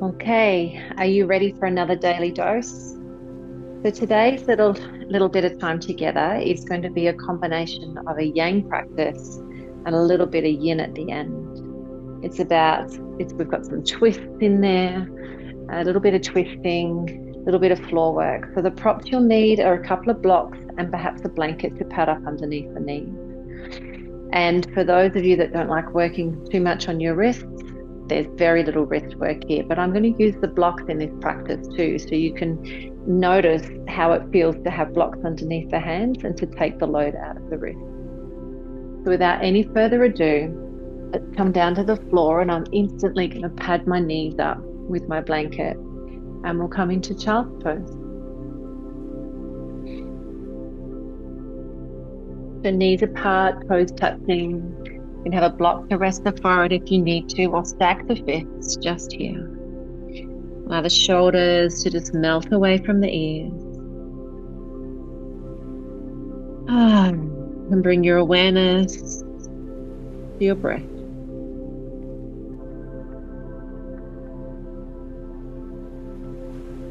Okay, are you ready for another daily dose? So today's little bit of time together is going to be a combination of a yang practice and a little bit of yin at the end. We've got some twists in there, a little bit of twisting, a little bit of floor work. So the props you'll need are a couple of blocks and perhaps a blanket to pad up underneath the knees. And for those of you that don't like working too much on your wrists, there's very little wrist work here, but I'm going to use the blocks in this practice too, so you can notice how it feels to have blocks underneath the hands and to take the load out of the wrist. So without any further ado, let's come down to the floor, and I'm instantly going to pad my knees up with my blanket, and we'll come into child's pose. So knees apart, toes touching. You can have a block to rest the forehead if you need to, or stack the fists just here. Allow the shoulders to just melt away from the ears. And bring your awareness to your breath.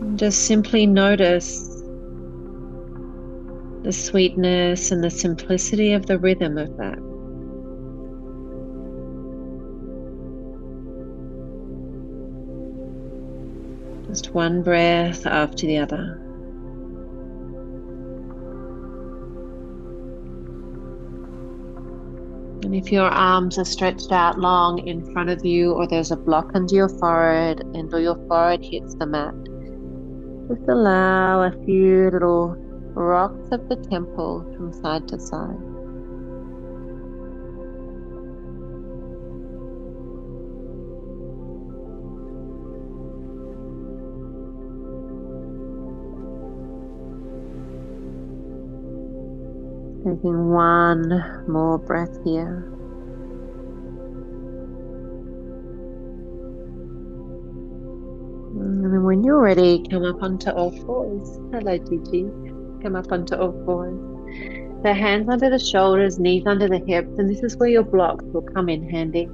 And just simply notice the sweetness and the simplicity of the rhythm of that. Just one breath after the other. And if your arms are stretched out long in front of you, or there's a block under your forehead and or your forehead hits the mat, just allow a few little rocks of the temple from side to side. Taking one more breath here. And then when you're ready, come up onto all fours. Hello, Gigi. Come up onto all fours. So hands under the shoulders, knees under the hips, and this is where your blocks will come in handy.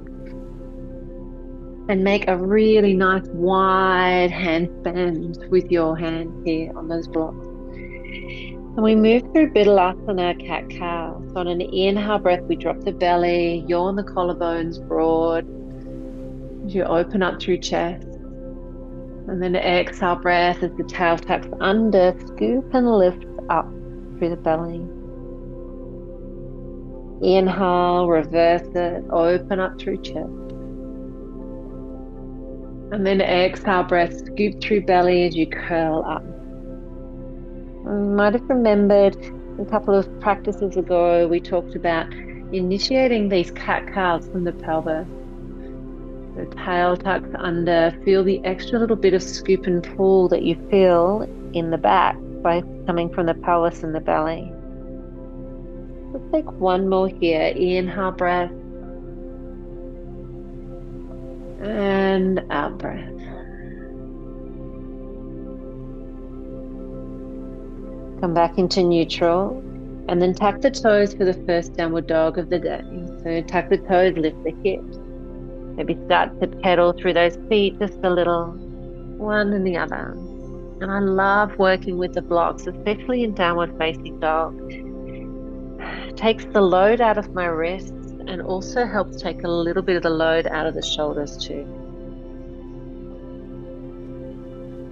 And make a really nice wide hand bend with your hands here on those blocks. And we move through Bitterasana, cat-cow. So on an inhale breath, we drop the belly, yawn the collarbones broad. As you open up through chest. And then exhale breath as the tail tucks under, scoop and lift up through the belly. Inhale, reverse it, open up through chest. And then exhale breath, scoop through belly as you curl up. You might have remembered a couple of practices ago, we talked about initiating these cat-cows from the pelvis. The tail tucks under, feel the extra little bit of scoop and pull that you feel in the back by coming from the pelvis and the belly. Let's take one more here. Inhale breath. And out breath. Come back into neutral, and then tuck the toes for the first downward dog of the day. So tuck the toes, lift the hips. Maybe start to pedal through those feet just a little, one and the other. And I love working with the blocks, especially in downward facing dog. It takes the load out of my wrists and also helps take a little bit of the load out of the shoulders too.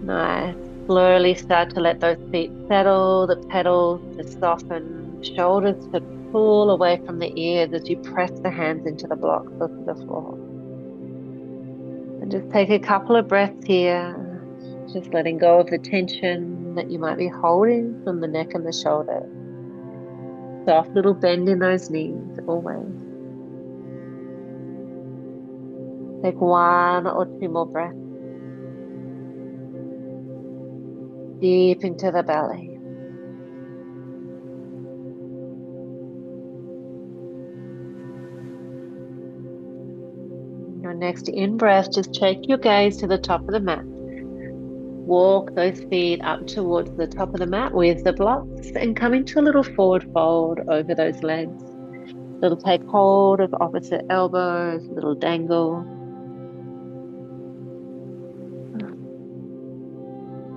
Nice. Slowly start to let those feet settle, the pedals to soften, shoulders to pull away from the ears as you press the hands into the blocks or to the floor. And just take a couple of breaths here, just letting go of the tension that you might be holding from the neck and the shoulders. Soft little bend in those knees, always. Take one or two more breaths. Deep into the belly. Your next in-breath, just take your gaze to the top of the mat. Walk those feet up towards the top of the mat with the blocks and come into a little forward fold over those legs. Little take hold of opposite elbows, little dangle.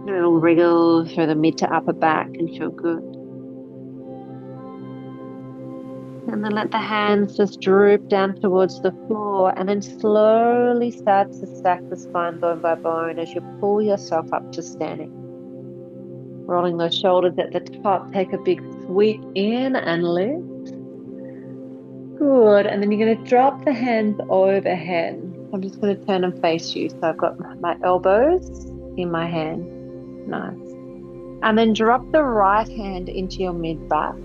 A little wriggle through the mid to upper back can feel good. And then let the hands just droop down towards the floor and then slowly start to stack the spine bone by bone as you pull yourself up to standing. Rolling those shoulders at the top, take a big sweep in and lift. Good. And then you're going to drop the hands overhead. I'm just going to turn and face you. So I've got my elbows in my hand. Nice. And then drop the right hand into your mid-back.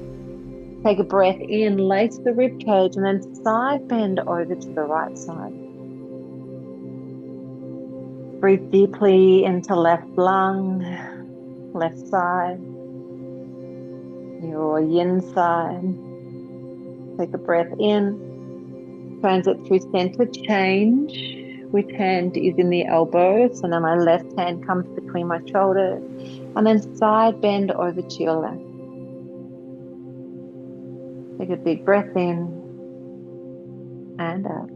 Take a breath in, lace the rib cage, and then side bend over to the right side. Breathe deeply into left lung, left side, your yin side. Take a breath in, transit through center change. Which hand is in the elbow? So now my left hand comes between my shoulders, and then side bend over to your left. Take a big breath in and out.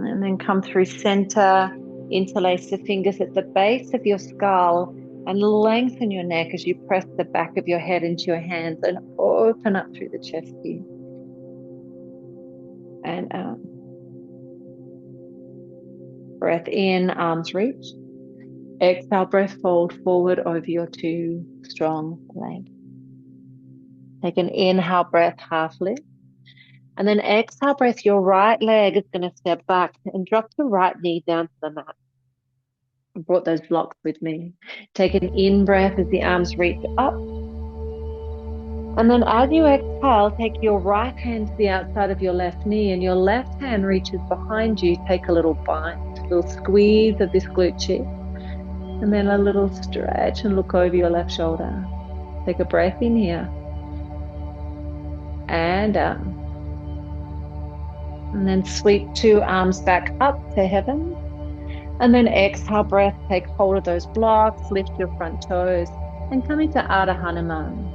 And then come through center, interlace the fingers at the base of your skull and lengthen your neck as you press the back of your head into your hands and open up through the chest here. And out. Breath in, arms reach. Exhale, breath fold forward over your two strong legs. Take an inhale breath, half lift. And then exhale breath, your right leg is going to step back and drop the right knee down to the mat. I brought those blocks with me. Take an in breath as the arms reach up. And then as you exhale, take your right hand to the outside of your left knee and your left hand reaches behind you. Take a little bind, a little squeeze of this glute cheek. And then a little stretch and look over your left shoulder. Take a breath in here. And out. And then sweep two arms back up to heaven. And then exhale breath, take hold of those blocks, lift your front toes, and come into Ardha Hanuman.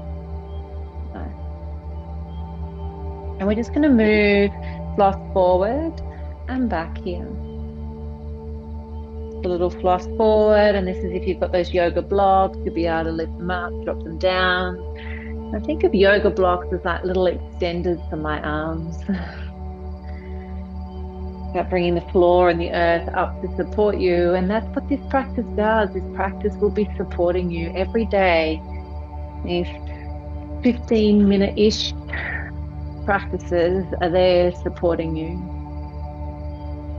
And we're just going to move floss forward and back here. A little floss forward, and this is if you've got those yoga blocks, you'll be able to lift them up, drop them down. I think of yoga blocks as like little extenders for my arms. About bringing the floor and the earth up to support you. And that's what this practice does. This practice will be supporting you every day. These 15-minute-ish practices are there supporting you.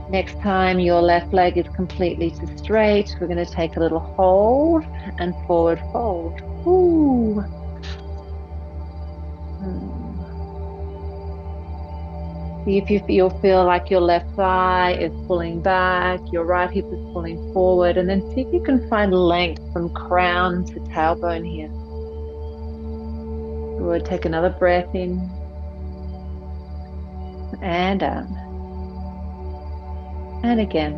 Next time your left leg is completely to straight, we're going to take a little hold and forward fold. Ooh. See if you'll feel like your left thigh is pulling back, your right hip is pulling forward, and then see if you can find length from crown to tailbone here. Good. Take another breath in and out. And again.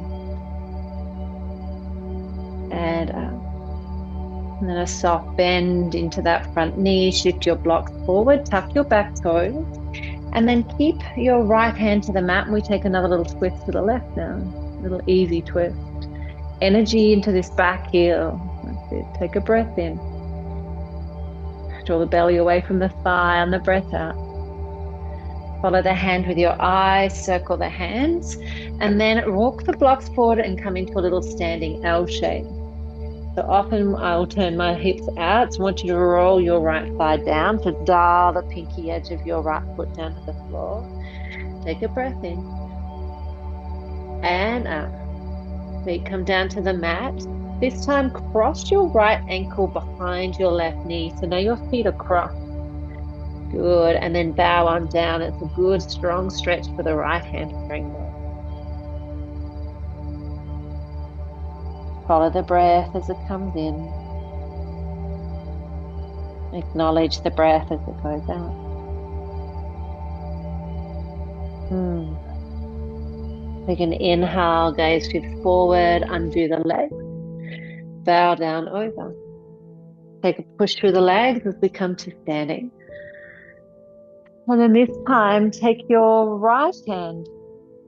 And out. And then a soft bend into that front knee. Shift your blocks forward. Tuck your back toes. And then keep your right hand to the mat. And we take another little twist to the left now. A little easy twist. Energy into this back heel. That's it. Take a breath in. Draw the belly away from the thigh and the breath out. Follow the hand with your eyes, circle the hands, and then walk the blocks forward and come into a little standing L shape. So often I'll turn my hips out. So I want you to roll your right thigh down to dial the pinky edge of your right foot down to the floor. Take a breath in. And out. Feet come down to the mat. This time cross your right ankle behind your left knee. So now your feet are crossed. Good. And then bow on down. It's a good strong stretch for the right hamstring. Follow the breath as it comes in. Acknowledge the breath as it goes out. Take an inhale, gaze shifts forward, undo the legs. Bow down over. Take a push through the legs as we come to standing. And then this time, take your right hand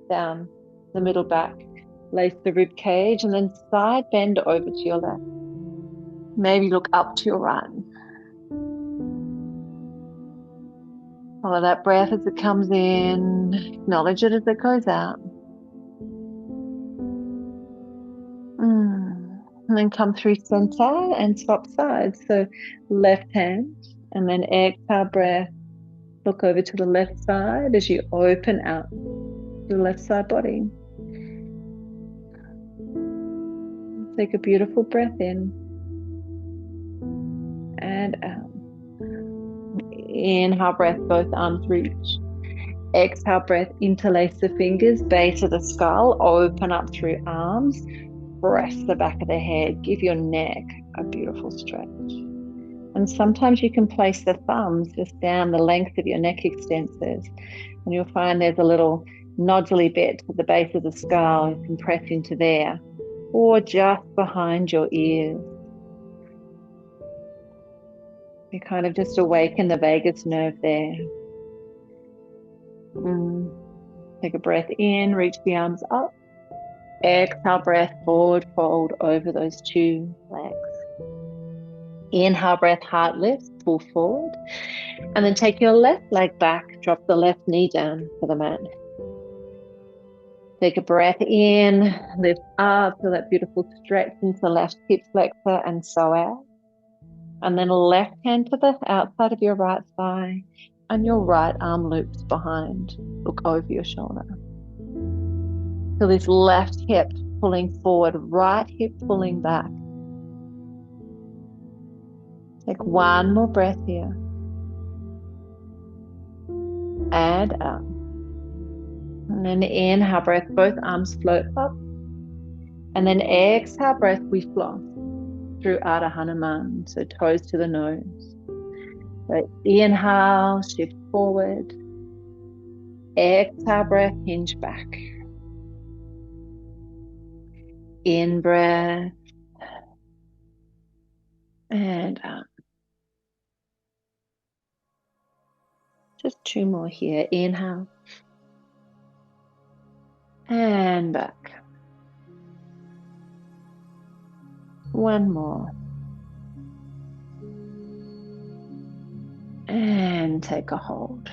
down the middle back. Lace the rib cage and then side bend over to your left. Maybe look up to your right. Follow that breath as it comes in. Acknowledge it as it goes out. And then come through center and swap sides. So left hand and then exhale breath. Look over to the left side as you open out the left side body. Take a beautiful breath in and out. Inhale breath, both arms reach. Exhale breath, interlace the fingers, base of the skull, open up through arms. Press the back of the head, give your neck a beautiful stretch. And sometimes you can place the thumbs just down the length of your neck extensors, and you'll find there's a little noduly bit at the base of the skull. You can press into there, or just behind your ears. You kind of just awaken the vagus nerve there. Take a breath in, reach the arms up. Exhale breath, forward fold over those two legs. Inhale breath, heart lifts, pull forward. And then take your left leg back, drop the left knee down for the mat. Take a breath in, lift up, feel that beautiful stretch into the left hip flexor and so out. And then left hand to the outside of your right thigh and your right arm loops behind. Look over your shoulder. Feel this left hip pulling forward, right hip pulling back. Take one more breath here. And up. And then inhale breath, both arms float up. And then exhale breath, we floss through Ardha Hanuman, so toes to the nose. So inhale, shift forward. Exhale breath, hinge back. In breath. And up. Just two more here. Inhale. And back. One more. And take a hold.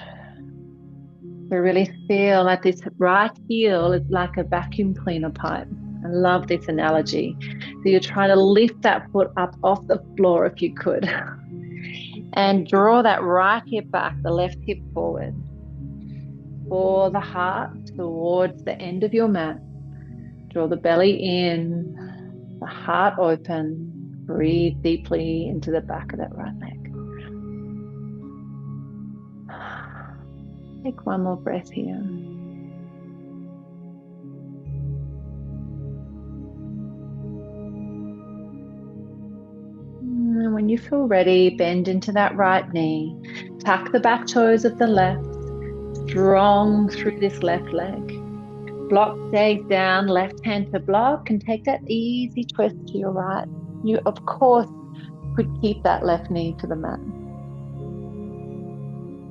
We really feel like this right heel is like a vacuum cleaner pipe. I love this analogy. So you're trying to lift that foot up off the floor if you could. And draw that right hip back, the left hip forward. For the heart towards the end of your mat. Draw the belly in, the heart open. Breathe deeply into the back of that right leg. Take one more breath here. And when you feel ready, bend into that right knee. Tuck the back toes of the left. Strong through this left leg. Block stays down, left hand to block, and take that easy twist to your right. You, of course, could keep that left knee to the mat.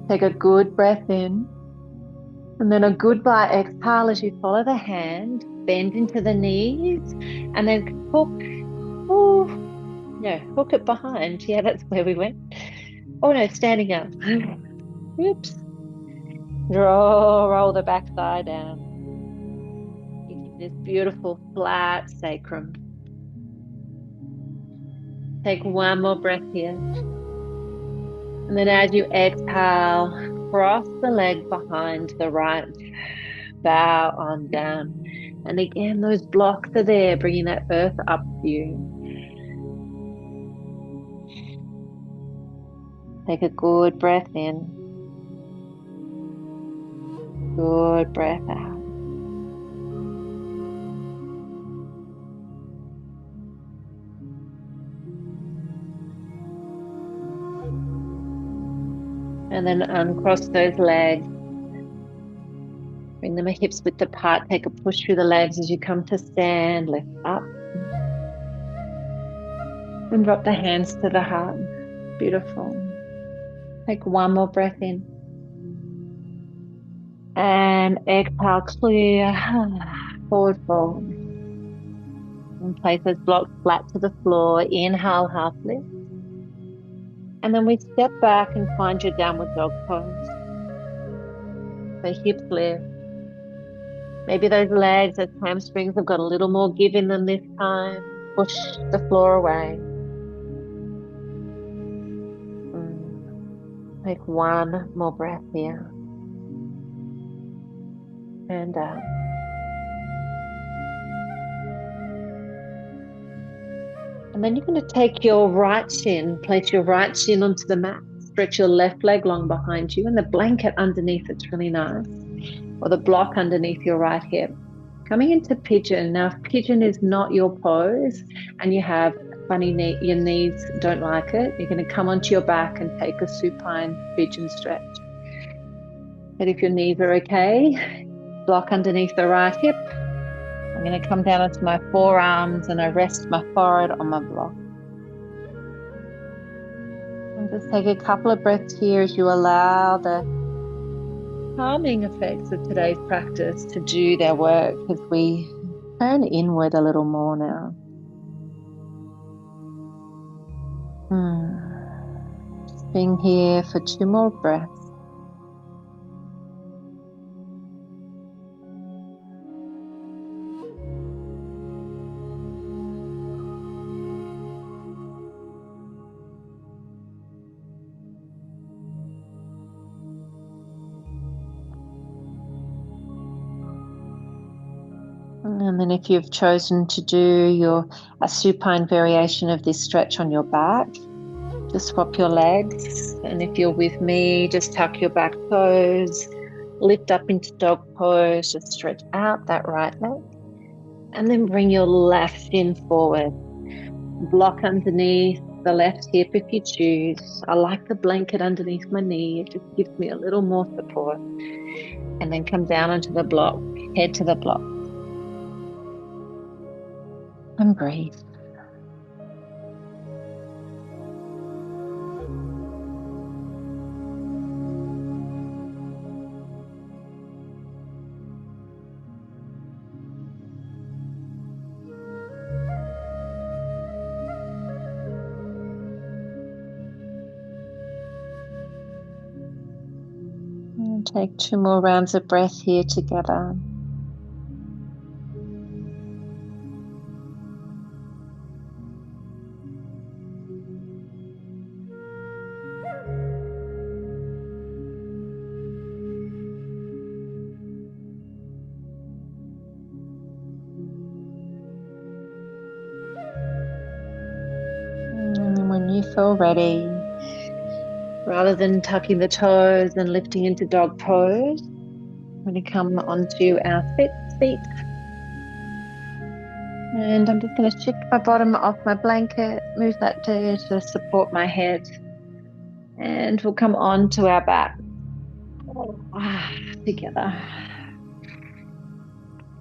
Take a good breath in, and then a goodbye exhale as you follow the hand, bend into the knees, and then hook it behind. Yeah, that's where we went. Oh no, standing up. Oops. Roll the back thigh down. This beautiful flat sacrum. Take one more breath here. And then as you exhale, cross the leg behind the right. Bow on down. And again, those blocks are there, bringing that earth up to you. Take a good breath in. Good breath out. And then uncross those legs. Bring them hips width apart. Take a push through the legs as you come to stand. Lift up. And drop the hands to the heart. Beautiful. Take one more breath in. And exhale, clear. Forward fold. And place those blocks flat to the floor. Inhale, half lift. And then we step back and find your downward dog pose. So hips lift. Maybe those legs, those hamstrings have got a little more give in them this time. Push the floor away. Take one more breath here. And out. And then you're going to take your right shin, place your right shin onto the mat, stretch your left leg long behind you, and the blanket underneath it's really nice, or the block underneath your right hip. Coming into pigeon. Now, if pigeon is not your pose and you have funny knee, your knees don't like it, you're going to come onto your back and take a supine pigeon stretch. But if your knees are okay, block underneath the right hip. I'm going to come down onto my forearms and I rest my forehead on my block. And just take a couple of breaths here as you allow the calming effects of today's practice to do their work as we turn inward a little more now. Just being here for 2 more breaths. And then if you've chosen to do a supine variation of this stretch on your back, just swap your legs. And if you're with me, just tuck your back toes, lift up into dog pose, just stretch out that right leg. And then bring your left shin forward. Block underneath the left hip if you choose. I like the blanket underneath my knee. It just gives me a little more support. And then come down onto the block, head to the block. And breathe. And take 2 more rounds of breath here together. And then when you feel ready, rather than tucking the toes and lifting into dog pose, I'm going to come onto our feet. And I'm just going to shift my bottom off my blanket, move that to support my head. And we'll come on to our back. Together.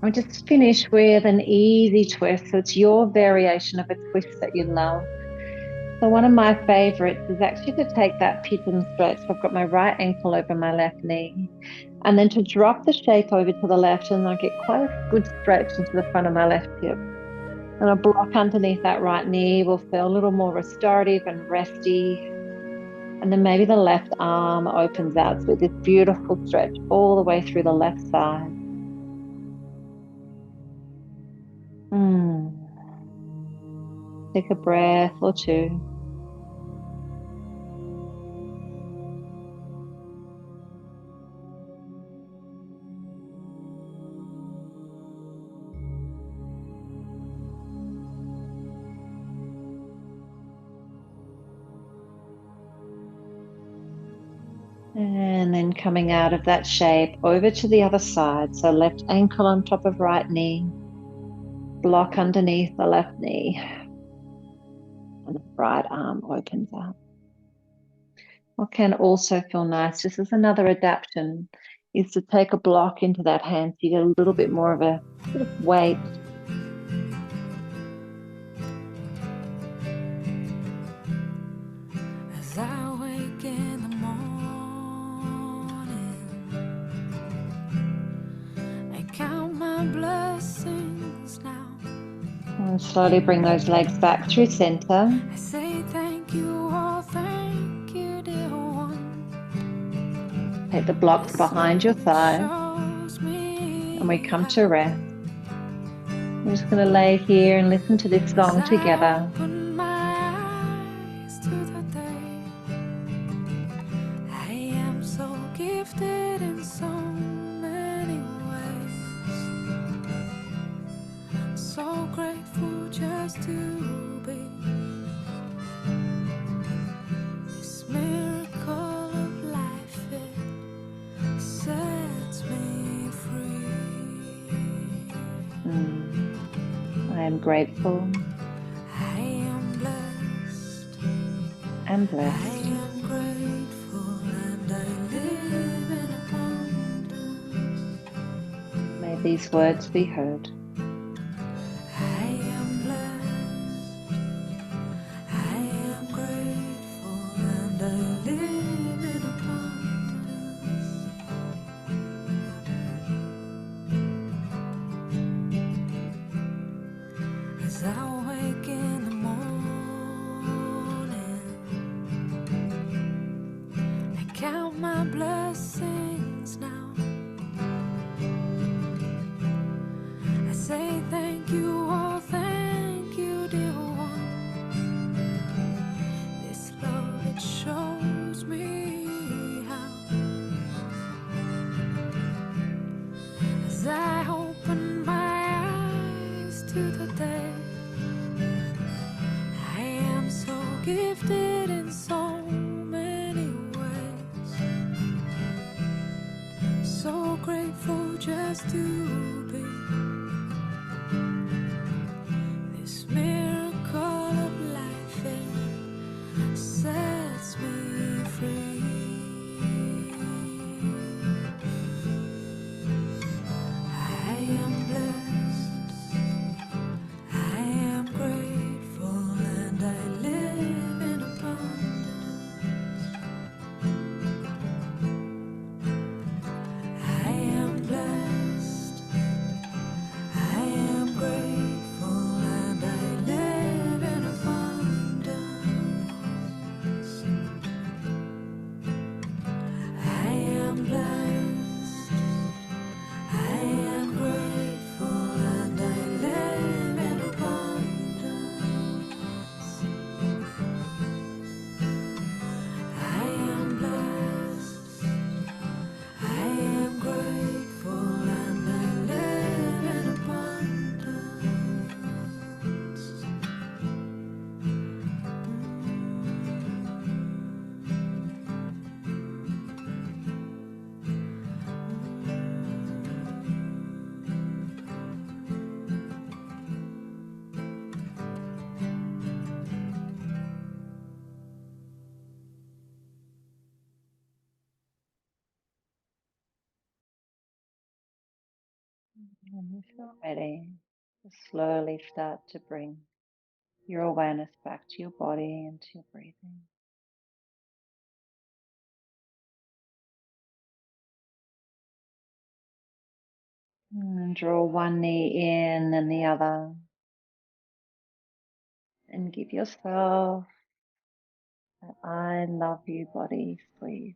I'll just finish with an easy twist. So it's your variation of a twist that you love. So one of my favorites is actually to take that pigeon stretch. So I've got my right ankle over my left knee. And then to drop the shape over to the left, and I get quite a good stretch into the front of my left hip. And a block underneath that right knee will feel a little more restorative and resty. And then maybe the left arm opens out. So this beautiful stretch all the way through the left side. Take a breath or two. And then coming out of that shape over to the other side. So left ankle on top of right knee. Block underneath the left knee. And the right arm opens up. What can also feel nice, just as another adaptation, is to take a block into that hand so you get a little bit more of a bit of weight. As I wake in the morning, I count my blessings now. And slowly bring those legs back through center. I say thank you, oh thank you, dear one. Take the blocks This behind your love it thighs shows and we me come how. to rest. We're just going to lay here and listen to this As song I together. open my eyes to the day, I am so gifted in so many ways. So grateful just to be this miracle of life. It sets me free. I am grateful I am blessed. and I blessed. am grateful and I live in abundance. May these words be heard. I am blessed. I am grateful and I live in abundance. As I wake in the morning, I count my blessings now. I say thank you, oh thank you, dear one. This love it shows me how. As I open my eyes to the day, I am so gifted in so many ways. So grateful just to be this miracle of life. It sets me free. I am blessed. I am grateful and I live in abundance. I am blessed. I am grateful and I live in abundance. I am blessed. I am grateful and I live in abundance. I am blessed. I am grateful and I live in abundance. When you feel ready, just slowly start to bring your awareness back to your body and to your breathing. And draw one knee in and the other. And give yourself that I love you body squeeze.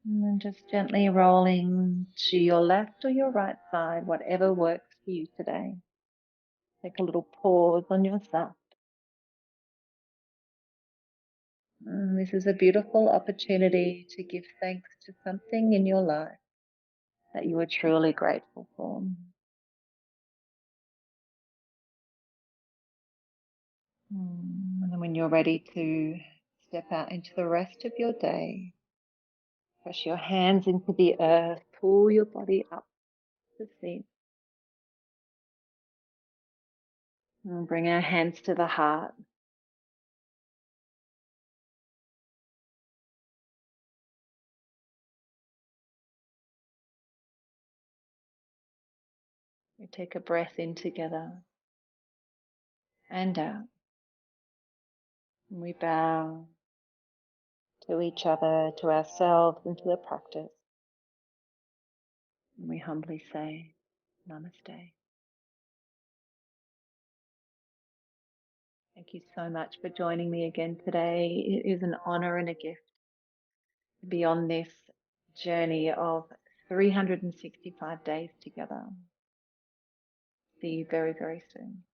And then just gently rolling to your left or your right side, whatever works for you today. Take a little pause on yourself. This is a beautiful opportunity to give thanks to something in your life that you are truly grateful for. And then when you're ready to step out into the rest of your day, press your hands into the earth, pull your body up to seat, and bring our hands to the heart. We take a breath in together and out. And we bow to each other, to ourselves, and to the practice. And we humbly say, Namaste. Thank you so much for joining me again today. It is an honor and a gift to be on this journey of 365 days together. See you very, very soon.